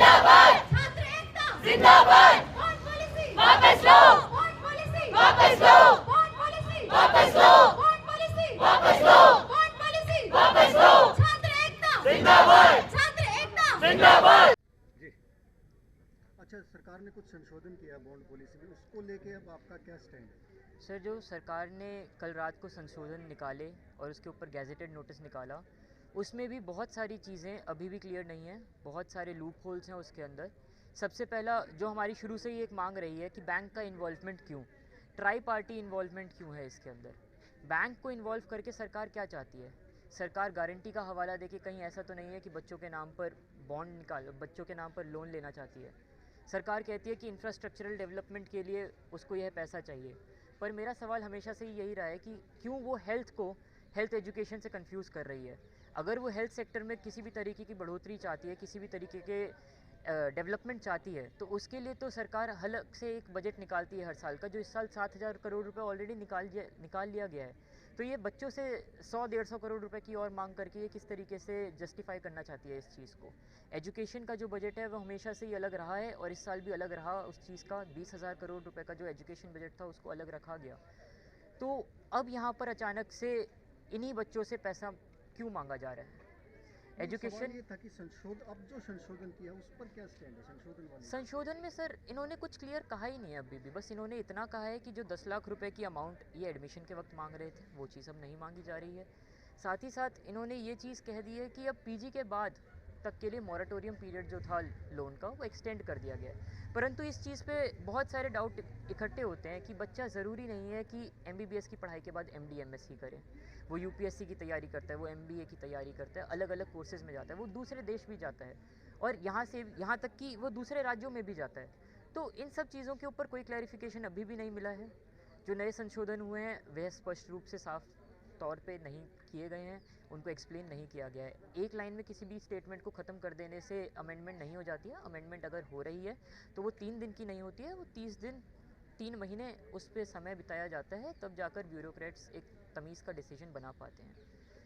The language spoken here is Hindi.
जिंदाबाद छात्र एकता जिंदाबाद वोट पॉलिसी वापस लो वोट पॉलिसी वापस लो वोट पॉलिसी वापस लो वोट पॉलिसी वापस लो वोट पॉलिसी वापस लो छात्र एकता जिंदाबाद छात्र एकता जिंदाबाद। जी अच्छा, सरकार ने कुछ संशोधन किया बॉन्ड पॉलिसी में, उसको लेके अब आपका क्या स्टैंड है? सर, जो सरकार ने कल रात को संशोधन निकाले और उसके ऊपर गैजेटेड नोटिस निकाला, उसमें भी बहुत सारी चीज़ें अभी भी क्लियर नहीं हैं, बहुत सारे लूप होल्स हैं उसके अंदर। सबसे पहला जो हमारी शुरू से ही एक मांग रही है कि बैंक का इन्वॉल्वमेंट क्यों, ट्राई पार्टी इन्वॉल्वमेंट क्यों है इसके अंदर। बैंक को इन्वॉल्व करके सरकार क्या चाहती है? सरकार गारंटी का हवाला देके कहीं ऐसा तो नहीं है कि बच्चों के नाम पर बॉन्ड निकाल, बच्चों के नाम पर लोन लेना चाहती है। सरकार कहती है कि इंफ्रास्ट्रक्चरल डेवलपमेंट के लिए उसको यह पैसा चाहिए, पर मेरा सवाल हमेशा से यही रहा है कि क्यों वो हेल्थ को हेल्थ एजुकेशन से कंफ्यूज कर रही है। अगर वो हेल्थ सेक्टर में किसी भी तरीके की बढ़ोतरी चाहती है, किसी भी तरीके के डेवलपमेंट चाहती है, तो उसके लिए तो सरकार अलग से एक बजट निकालती है हर साल का, जो इस साल 7,000 करोड़ रुपए ऑलरेडी निकाल लिया गया है। तो ये बच्चों से 100-150 करोड़ रुपए की और मांग करके ये किस तरीके से जस्टिफाई करना चाहती है इस चीज़ को। एजुकेशन का जो बजट है वो हमेशा से ही अलग रहा है और इस साल भी अलग रहा। उस चीज़ का 20,000 करोड़ रुपए का जो एजुकेशन बजट था उसको अलग रखा गया। तो अब यहाँ पर अचानक से इन्हीं बच्चों से पैसा क्यों मांगा जा रहा है? सवाल एजुकेशन ये था कि अब जो संशोधन किया उस पर क्या स्टैंड है संशोधन वाले? संशोधन में सर इन्होंने कुछ क्लियर कहा ही नहीं है अभी भी। बस इन्होंने इतना कहा है कि जो 10 लाख रुपए की अमाउंट ये एडमिशन के वक्त मांग रहे थे वो चीज़ अब नहीं मांगी जा रही है। साथ ही साथ इन्होंने ये चीज़ कह दी है कि अब पीजी के बाद तक के लिए मॉरेटोरियम पीरियड जो था लोन का वो एक्सटेंड कर दिया गया है। परंतु इस चीज़ पे बहुत सारे डाउट इकट्ठे होते हैं कि बच्चा ज़रूरी नहीं है कि एमबीबीएस की पढ़ाई के बाद एमडी एमएससी करे। वो यूपीएससी की तैयारी करता है, वो एमबीए की तैयारी करता है, अलग अलग कोर्सेज़ में जाता है, वो दूसरे देश भी जाता है और यहाँ तक कि वो दूसरे राज्यों में भी जाता है। तो इन सब चीज़ों के ऊपर कोई क्लैरिफिकेशन अभी भी नहीं मिला है। जो नए संशोधन हुए हैं वह स्पष्ट रूप से साफ तौर पे नहीं किए गए हैं, उनको एक्सप्लेन नहीं किया गया है। एक लाइन में किसी भी स्टेटमेंट को ख़त्म कर देने से अमेंडमेंट नहीं हो जाती है। अमेंडमेंट अगर हो रही है तो वो 3 दिन की नहीं होती है, वो 30 दिन 3 महीने उस पर समय बिताया जाता है, तब जाकर ब्यूरोक्रेट्स एक तमीज़ का डिसीजन बना पाते हैं।